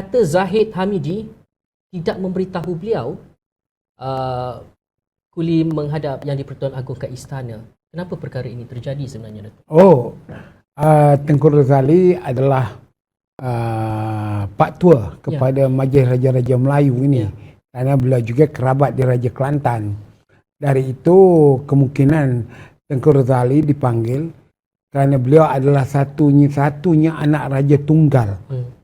kata Zahid Hamidi tidak memberitahu beliau kuli menghadap Yang di-Pertuan Agong ke istana. Kenapa perkara ini terjadi sebenarnya, Datuk? Tengku Razali adalah pak tua kepada Majlis Raja-Raja Melayu ini. Kerana beliau juga kerabat di Raja Kelantan. Dari itu kemungkinan Tengku Razali dipanggil kerana beliau adalah satunya anak Raja Tunggal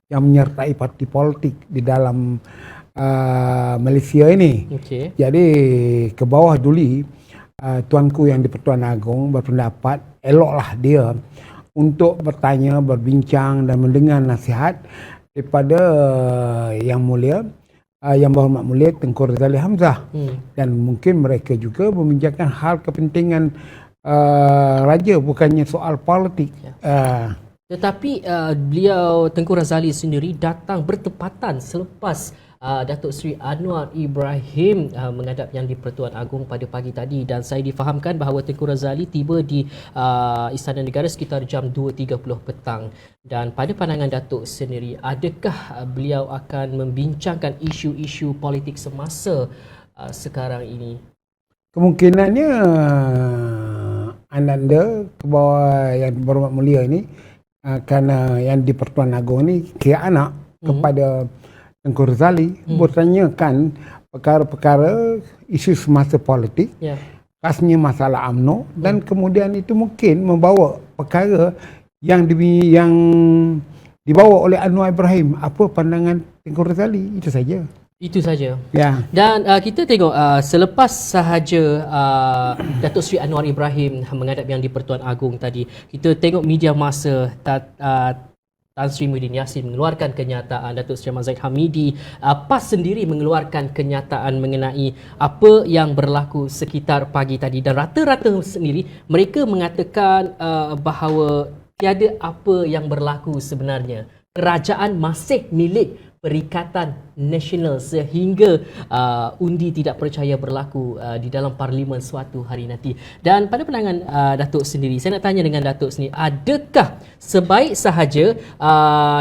yang menyertai parti politik di dalam Malaysia ini. Jadi ke bawah duli tuanku Yang di-Pertuan Agong berpendapat eloklah dia untuk bertanya, berbincang dan mendengar nasihat daripada Yang Mulia, Yang Berhormat Mulia Tengku Razali Hamzah. Dan mungkin mereka juga membincangkan hal kepentingan raja, bukannya soal politik. Tetapi beliau Tengku Razali sendiri datang bertepatan selepas Datuk Seri Anwar Ibrahim menghadap Yang di-Pertuan Agong pada pagi tadi, dan saya difahamkan bahawa Tengku Razali tiba di Istana Negara sekitar jam 2.30 petang. Dan pada pandangan Datuk sendiri, adakah beliau akan membincangkan isu-isu politik semasa sekarang ini? Kemungkinannya Ananda ke bawah Yang Berhormat Mulia ini, kerana Yang di-Pertuan Agong ini kira anak kepada Tengku Razali, bertanyakan perkara-perkara isu semasa politik, khasnya masalah UMNO, dan kemudian itu mungkin membawa perkara yang dibawa oleh Anwar Ibrahim. Apa pandangan Tengku Razali? Itu saja. Itu saja. Ya. Dan kita tengok selepas sahaja Datuk Seri Anwar Ibrahim menghadap Yang di-Pertuan Agong tadi, kita tengok media masa Tan Sri Muhyiddin Yassin mengeluarkan kenyataan, Datuk Seri Zahid Hamidi PAS sendiri mengeluarkan kenyataan mengenai apa yang berlaku sekitar pagi tadi, dan rata-rata sendiri mereka mengatakan bahawa tiada apa yang berlaku sebenarnya. Kerajaan masih milik Perikatan Nasional sehingga undi tidak percaya berlaku di dalam Parlimen suatu hari nanti. Dan pada pandangan Datuk sendiri, saya nak tanya dengan Datuk sendiri, adakah sebaik sahaja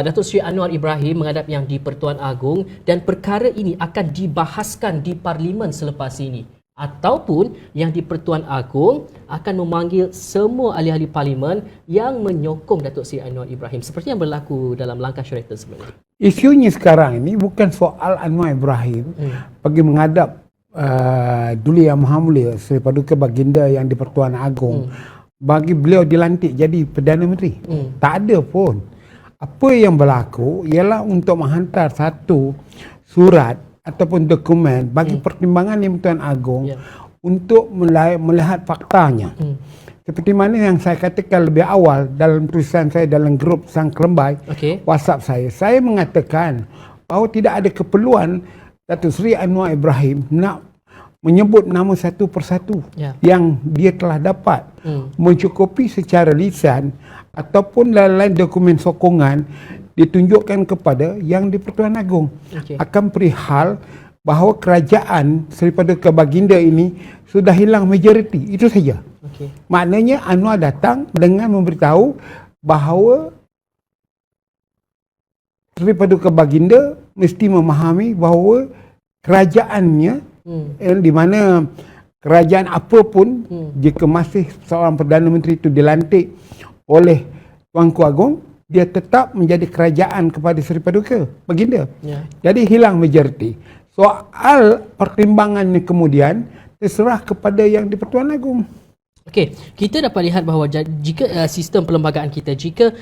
Datuk Seri Anwar Ibrahim menghadap Yang di-Pertuan Agong dan perkara ini akan dibahaskan di Parlimen selepas ini, ataupun Yang di-Pertuan Agong akan memanggil semua ahli-ahli Parlimen yang menyokong Datuk Seri Anwar Ibrahim seperti yang berlaku dalam langkah syariah sebelum ini? Isunya sekarang ini bukan soal Anwar Ibrahim pergi menghadap Duli Yang Maha Mulia Seri Paduka Baginda Yang di-Pertuan Agong bagi beliau dilantik jadi Perdana Menteri. Tak ada pun. Apa yang berlaku ialah untuk menghantar satu surat ataupun dokumen bagi pertimbangan Yang di-Pertuan Agong untuk melihat faktanya. Seperti mana yang saya katakan lebih awal dalam tulisan saya dalam grup Sang Kelembai WhatsApp saya mengatakan bahawa tidak ada keperluan Datuk Seri Anwar Ibrahim nak menyebut nama satu persatu yang dia telah dapat, mencukupi secara lisan ataupun lain-lain dokumen sokongan ditunjukkan kepada Yang di-Pertuan Agong akan perihal bahawa kerajaan Seri Paduka Baginda ini sudah hilang majoriti. Itu saja. Maknanya Anwar datang dengan memberitahu bahawa Seri Paduka Baginda mesti memahami bahawa kerajaannya di mana kerajaan apapun jika masih seorang Perdana Menteri itu dilantik oleh Tuanku Agong, dia tetap menjadi kerajaan kepada Seri Paduka Baginda. Jadi hilang majoriti. Soal pertimbangannya kemudian terserah kepada Yang di-Pertuan Agong. Okey, kita dapat lihat bahawa jika sistem perlembagaan kita, jika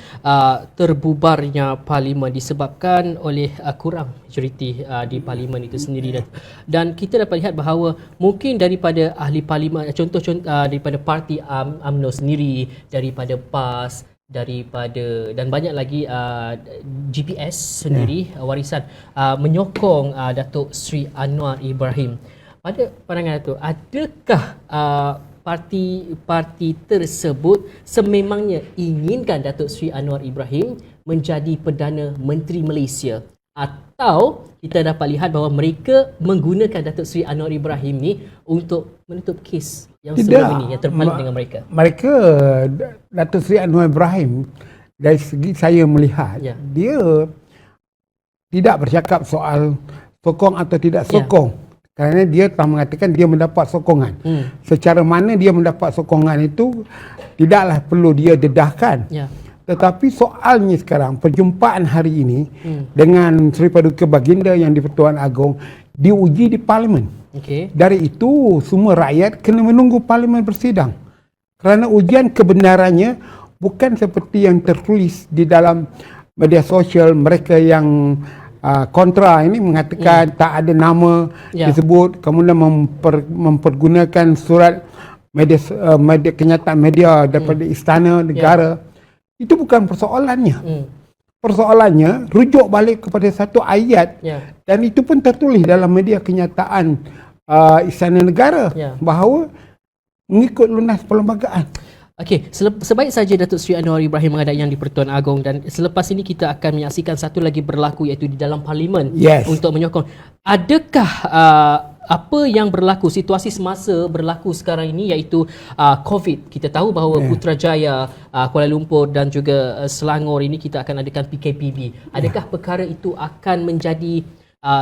terbubarnya Parlimen disebabkan oleh kurang majoriti di Parlimen itu sendiri, dan kita dapat lihat bahawa mungkin daripada ahli Parlimen, contoh-contoh daripada parti UMNO sendiri, daripada PAS, daripada dan banyak lagi GPS sendiri warisan menyokong Datuk Seri Anwar Ibrahim. Pada pandangan itu, adakah parti-parti tersebut sememangnya inginkan Datuk Seri Anwar Ibrahim menjadi Perdana Menteri Malaysia, atau kita dapat lihat bahawa mereka menggunakan Datuk Seri Anwar Ibrahim ni untuk menutup kes yang sebelum ini yang terbalik dengan mereka? Mereka, Datuk Seri Anwar Ibrahim, dari segi saya melihat, dia tidak bercakap soal sokong atau tidak Ya. sokong. Kerana dia telah mengatakan dia mendapat sokongan. Secara mana dia mendapat sokongan itu tidaklah perlu dia dedahkan. Ya. Tetapi soalnya sekarang perjumpaan hari ini dengan Seri Paduka Baginda yang di-Pertuan Agong diuji di Parlimen. Okey. Dari itu semua rakyat kena menunggu Parlimen bersidang. Kerana ujian kebenarannya bukan seperti yang tertulis di dalam media sosial mereka yang kontra ini mengatakan tak ada nama disebut, kemudian mempergunakan surat media kenyataan media daripada istana negara. Itu bukan persoalannya. Persoalannya rujuk balik kepada satu ayat dan itu pun tertulis dalam media kenyataan istana negara bahawa mengikut lunas perlembagaan. Okey, sebaik saja Datuk Seri Anwar Ibrahim menghadap Yang di-Pertuan Agong, dan selepas ini kita akan menyaksikan satu lagi berlaku iaitu di dalam Parlimen untuk menyokong. Adakah apa yang berlaku, situasi semasa berlaku sekarang ini iaitu COVID. Kita tahu bahawa Putrajaya, Kuala Lumpur dan juga Selangor ini kita akan adakan PKPB. Adakah perkara itu akan menjadi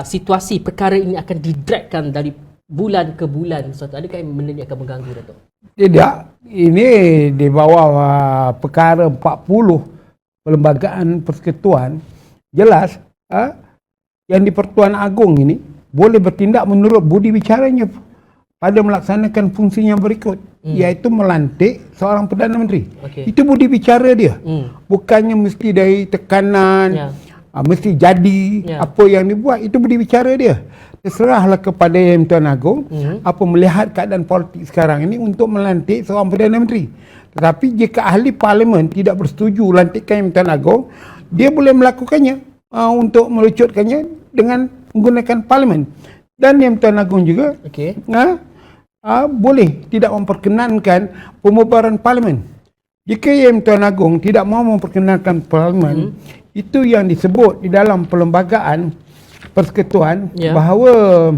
situasi perkara ini akan didragkan dari bulan ke bulan? Adakah benda ini akan mengganggu, Datuk? Tidak, ini di bawah perkara 40 Perlembagaan Persekutuan. Jelas yang di-Pertuan Agong ini boleh bertindak menurut budi bicaranya pada melaksanakan fungsi yang berikut, iaitu melantik seorang Perdana Menteri. Itu budi bicara dia. Bukannya mesti dari tekanan, mesti jadi apa yang dibuat. Itu budi bicara dia. Terserahlah kepada Yang Tuan Agong apa melihat keadaan politik sekarang ini untuk melantik seorang Perdana Menteri. Tetapi jika ahli Parlimen tidak bersetuju lantikan Yang Tuan Agong, dia boleh melakukannya untuk melucutkannya dengan menggunakan Parlimen. Dan Yang Tuan Agong juga boleh tidak memperkenankan pembubaran Parlimen. Jika Yang Tuan Agong tidak mahu memperkenankan Parlimen, itu yang disebut di dalam Perlembagaan Persekutuan bahawa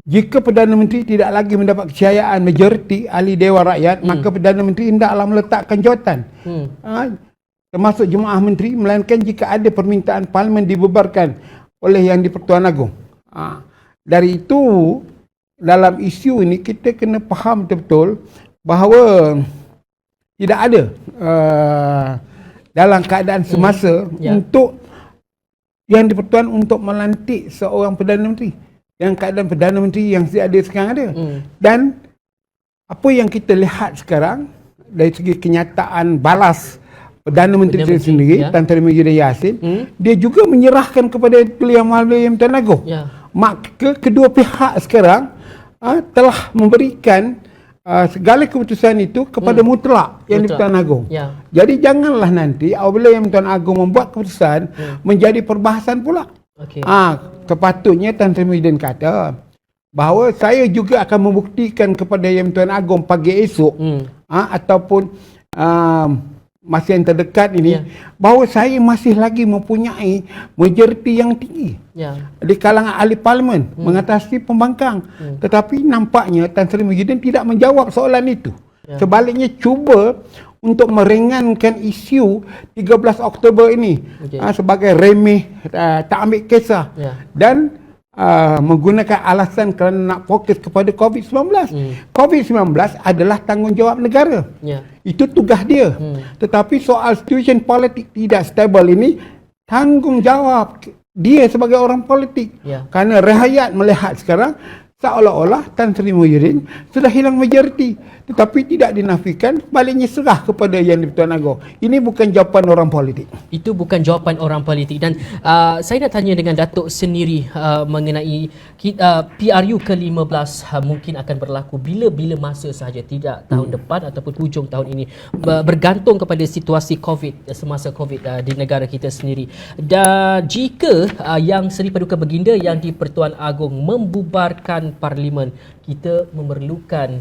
jika Perdana Menteri tidak lagi mendapat kepercayaan majoriti ahli Dewan Rakyat, maka Perdana Menteri hendaklah meletakkan jawatan termasuk Jemaah Menteri, melainkan jika ada permintaan Parlimen dibubarkan oleh Yang di-Pertuan Agong. Dari itu dalam isu ini kita kena faham betul-betul bahawa tidak ada dalam keadaan semasa untuk Yang di-Pertuan untuk melantik seorang Perdana Menteri. Yang keadaan Perdana Menteri yang ada sekarang ada. Dan apa yang kita lihat sekarang dari segi kenyataan balas Perdana Menteri itu sendiri, Tan Sri Muhyiddin Yassin, dia juga menyerahkan kepada Yang Maha Yang Tuan Agong. Maka kedua pihak sekarang telah memberikan segala keputusan itu kepada mutlak Yang di-Pertuan Agong. Jadi janganlah nanti apabila Yang Tuan Agong membuat keputusan menjadi perbahasan pula. Sepatutnya Tan Sri Muhyiddin kata bahawa saya juga akan membuktikan kepada Yang Tuan Agong pagi esok ataupun masa yang terdekat ini bahawa saya masih lagi mempunyai majoriti yang tinggi di kalangan ahli Parlimen mengatasi pembangkang. Tetapi nampaknya Tan Sri Muhyiddin tidak menjawab soalan itu. Sebaliknya cuba untuk meringankan isu 13 Oktober ini sebagai remeh, tak ambil kisah dan menggunakan alasan kerana nak fokus kepada COVID-19. COVID-19 adalah tanggungjawab negara. Itu tugas dia. Tetapi soal situasi politik tidak stabil ini tanggungjawab dia sebagai orang politik. Kerana rakyat melihat sekarang seolah-olah Tan Sri Muhyiddin sudah hilang majoriti, tetapi tidak dinafikan, baliknya serah kepada Yang di-Pertuan Agong. Ini bukan jawapan orang politik. Itu bukan jawapan orang politik. Dan saya nak tanya dengan Datuk sendiri mengenai PRU ke-15 mungkin akan berlaku bila-bila masa sahaja, tidak tahun depan ataupun hujung tahun ini, bergantung kepada situasi COVID, semasa COVID di negara kita sendiri. Dan jika Yang Seri Paduka Baginda Yang di-Pertuan Agong membubarkan Parlimen, kita memerlukan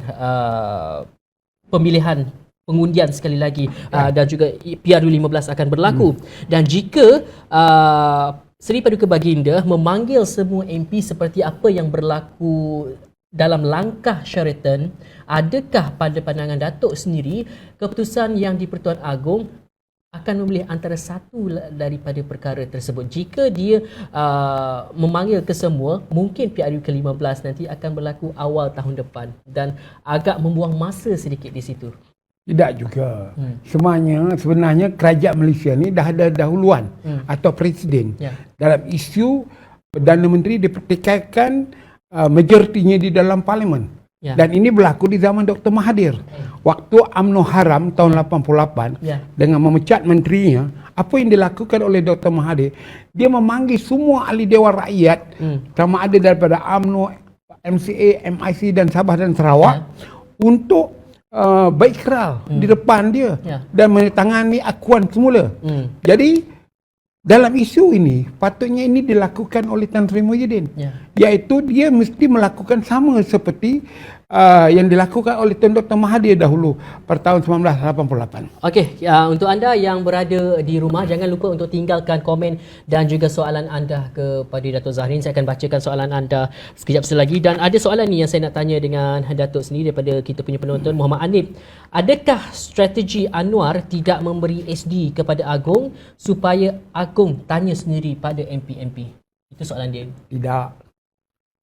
pemilihan pengundian sekali lagi dan juga PRU 15 akan berlaku. Dan jika Seri Paduka Baginda memanggil semua MP seperti apa yang berlaku dalam langkah Sheraton, adakah pada pandangan Datuk sendiri keputusan Yang di-Pertuan Agong akan memilih antara satu daripada perkara tersebut. Jika dia memanggil kesemua, mungkin PRU ke-15 nanti akan berlaku awal tahun depan dan agak membuang masa sedikit di situ. Tidak juga. Sebenarnya kerajaan Malaysia ni dah ada dahuluan atau presiden. Dalam isu Perdana Menteri dipertikaikan majoritinya di dalam parlimen. Dan ini berlaku di zaman Dr. Mahathir. Waktu UMNO Haram tahun 88 dengan memecat menterinya, apa yang dilakukan oleh Dr. Mahathir, dia memanggil semua ahli Dewan Rakyat sama ada daripada UMNO, MCA, MIC dan Sabah dan Sarawak untuk berikrar di depan dia dan menandatangani akuan semula. Jadi dalam isu ini patutnya ini dilakukan oleh Tan Sri Muhyiddin, iaitu dia mesti melakukan sama seperti yang dilakukan oleh Tun Dr. Mahathir dahulu pada tahun 1988. Okey, untuk anda yang berada di rumah, jangan lupa untuk tinggalkan komen dan juga soalan anda kepada Datuk Zahrin. Saya akan bacakan soalan anda sekejap selagi. Dan ada soalan ni yang saya nak tanya dengan Datuk sendiri daripada kita punya penonton, Muhammad Anip. Adakah strategi Anwar tidak memberi SD kepada Agong supaya Agong tanya sendiri pada MP-MP? Itu soalan dia. Tidak.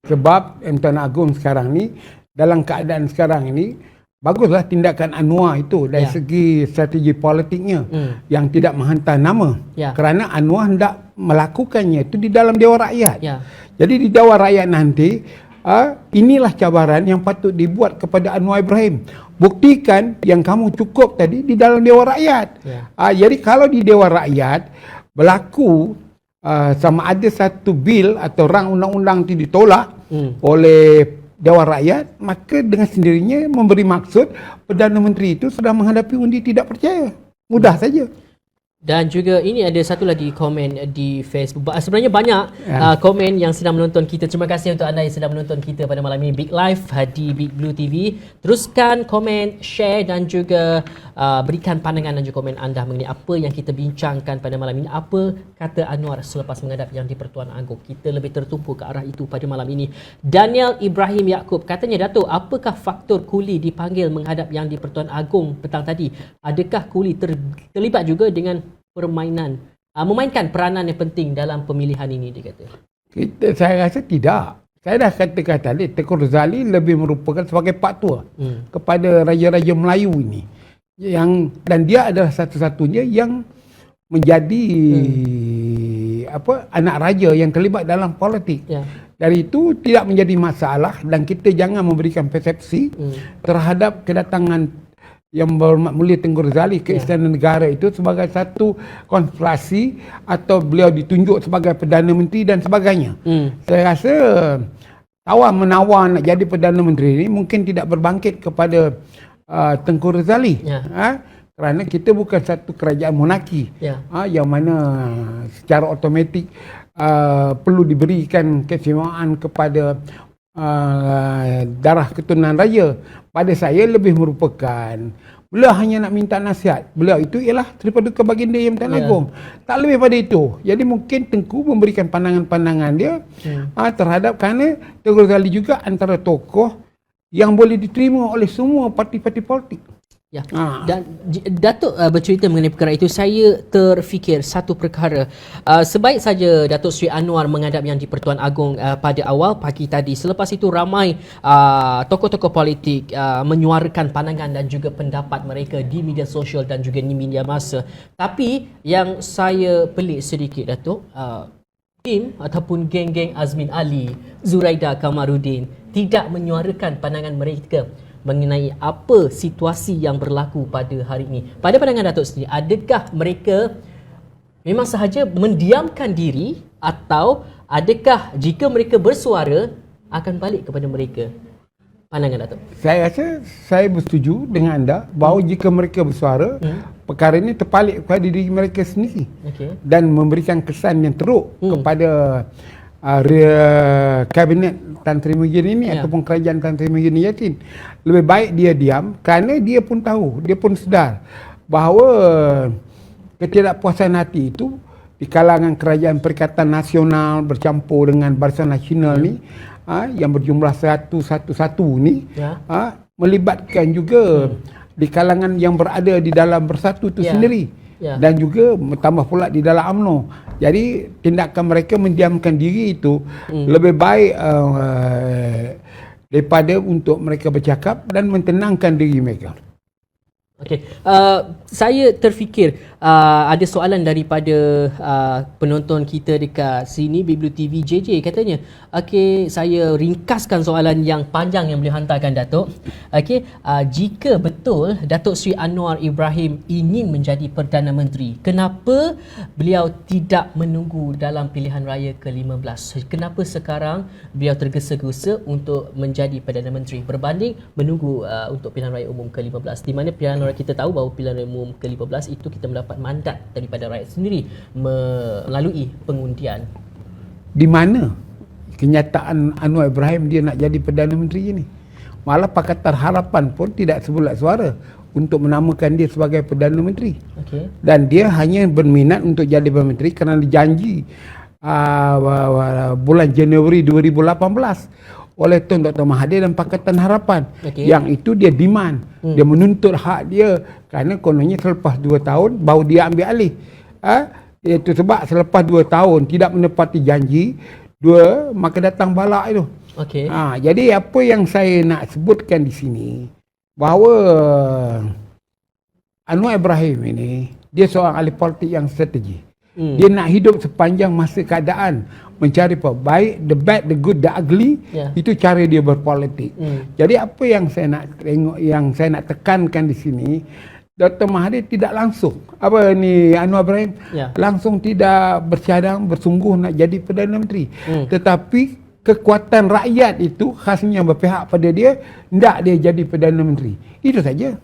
Sebab Tuan Agong sekarang ni, dalam keadaan sekarang ini, baguslah tindakan Anwar itu dari segi strategi politiknya yang tidak menghantar nama. Kerana Anwar hendak melakukannya itu di dalam Dewan Rakyat. Jadi di Dewan Rakyat nanti, inilah cabaran yang patut dibuat kepada Anwar Ibrahim. Buktikan yang kamu cukup tadi di dalam Dewan Rakyat. Jadi kalau di Dewan Rakyat berlaku sama ada satu bil atau rang undang-undang itu ditolak oleh Dewan Rakyat, maka dengan sendirinya memberi maksud Perdana Menteri itu sedang menghadapi undi tidak percaya. Mudah saja. Dan juga ini ada satu lagi komen di Facebook. Sebenarnya banyak komen yang sedang menonton kita. Terima kasih untuk anda yang sedang menonton kita pada malam ini Big Live di Big Blue TV. Teruskan komen, share dan juga berikan pandangan dan juga komen anda mengenai apa yang kita bincangkan pada malam ini. Apa kata Anwar selepas menghadap Yang di-Pertuan Agong. Kita lebih tertumpu ke arah itu pada malam ini. Daniel Ibrahim Yaakob katanya, Datuk, apakah faktor Kuli dipanggil menghadap Yang di-Pertuan Agong petang tadi? Adakah Kuli terlibat juga dengan memainkan peranan yang penting dalam pemilihan ini, dia kata? Saya rasa tidak. Saya dah katakan tadi, Tengku Razali lebih merupakan sebagai paktua kepada raja-raja Melayu ini. Dan dia adalah satu-satunya yang menjadi anak raja yang terlibat dalam politik. Dari itu tidak menjadi masalah dan kita jangan memberikan persepsi terhadap kedatangan Yang Berhormat Mulia Tengku Razali ke Istana Negara itu sebagai satu konspirasi atau beliau ditunjuk sebagai Perdana Menteri dan sebagainya. Saya rasa tawar-menawar nak jadi Perdana Menteri ini mungkin tidak berbangkit kepada Tengku Razali. Kerana kita bukan satu kerajaan monarki yang mana secara automatik perlu diberikan keistimewaan kepada darah keturunan raja. Pada saya lebih merupakan beliau hanya nak minta nasihat. Beliau itu ialah daripada Baginda Yang Tan Agong. Tak lebih pada itu. Jadi mungkin Tengku memberikan pandangan-pandangan dia terhadap, kerana Tengku Razali juga antara tokoh yang boleh diterima oleh semua parti-parti politik. Dan Datuk bercerita mengenai perkara itu, saya terfikir satu perkara. Sebaik saja Datuk Seri Anwar menghadap Yang di-Pertuan Agong pada awal pagi tadi. Selepas itu ramai tokoh-tokoh politik menyuarakan pandangan dan juga pendapat mereka di media sosial dan juga di media masa. Tapi yang saya pelik sedikit, Datuk, tim ataupun geng-geng Azmin Ali, Zuraida Kamarudin tidak menyuarakan pandangan mereka mengenai apa situasi yang berlaku pada hari ini. Pada pandangan Datuk sendiri, adakah mereka memang sahaja mendiamkan diri atau adakah jika mereka bersuara akan balik kepada mereka? Pandangan Datuk. Saya rasa saya bersetuju dengan anda bahawa jika mereka bersuara, perkara ini terpalit kepada diri mereka sendiri dan memberikan kesan yang teruk kepada kabinet Tan Sri Muhyiddin ini ataupun kerajaan Tan Sri Muhyiddin Yassin. Lebih baik dia diam kerana dia pun tahu, dia pun sedar bahawa ketidakpuasan hati itu di kalangan kerajaan Perikatan Nasional bercampur dengan Barisan Nasional ni yang berjumlah 111 ni melibatkan juga di kalangan yang berada di dalam Bersatu itu sendiri. Ya. dan juga tambah pula di dalam UMNO. Jadi tindakan mereka mendiamkan diri itu lebih baik daripada untuk mereka bercakap dan mentenangkan diri mereka. Okey, saya terfikir ada soalan daripada penonton kita dekat sini, Biblu TV JJ katanya. Okey, saya ringkaskan soalan yang panjang yang beliau hantarkan, Datuk. Okey, jika betul Datuk Seri Anwar Ibrahim ingin menjadi Perdana Menteri, kenapa beliau tidak menunggu dalam pilihan raya ke-15? Kenapa sekarang beliau tergesa-gesa untuk menjadi Perdana Menteri berbanding menunggu untuk pilihan raya umum ke-15, di mana pilihan raya kita tahu bahawa pilihan raya umum ke-15 itu kita mendapat mandat daripada rakyat sendiri melalui pengundian. Di mana kenyataan Anwar Ibrahim dia nak jadi Perdana Menteri ini? Malah Pakatan Harapan pun tidak sebulat suara untuk menamakan dia sebagai Perdana Menteri. Okey. Dan dia hanya berminat untuk jadi Perdana Menteri kerana dijanji bulan Januari 2018 oleh Tun Dr. Mahathir dan Pakatan Harapan. Okey. Yang itu dia demand, dia menuntut hak dia kerana kononnya selepas 2 tahun baru dia ambil alih. Itu sebab selepas 2 tahun tidak menepati janji, maka datang balak itu. Okey. Jadi apa yang saya nak sebutkan di sini bahawa Anwar Ibrahim ini dia seorang ahli politik yang strategi. Dia nak hidup sepanjang masa keadaan, mencari baik, the bad, the good, the ugly. Itu cara dia berpolitik. Jadi apa yang saya nak tengok, yang saya nak tekankan di sini, Dr. Mahathir tidak langsung Anwar Ibrahim langsung tidak bercadang bersungguh nak jadi Perdana Menteri. Tetapi kekuatan rakyat itu khasnya berpihak pada dia, hendak dia jadi Perdana Menteri. Itu saja.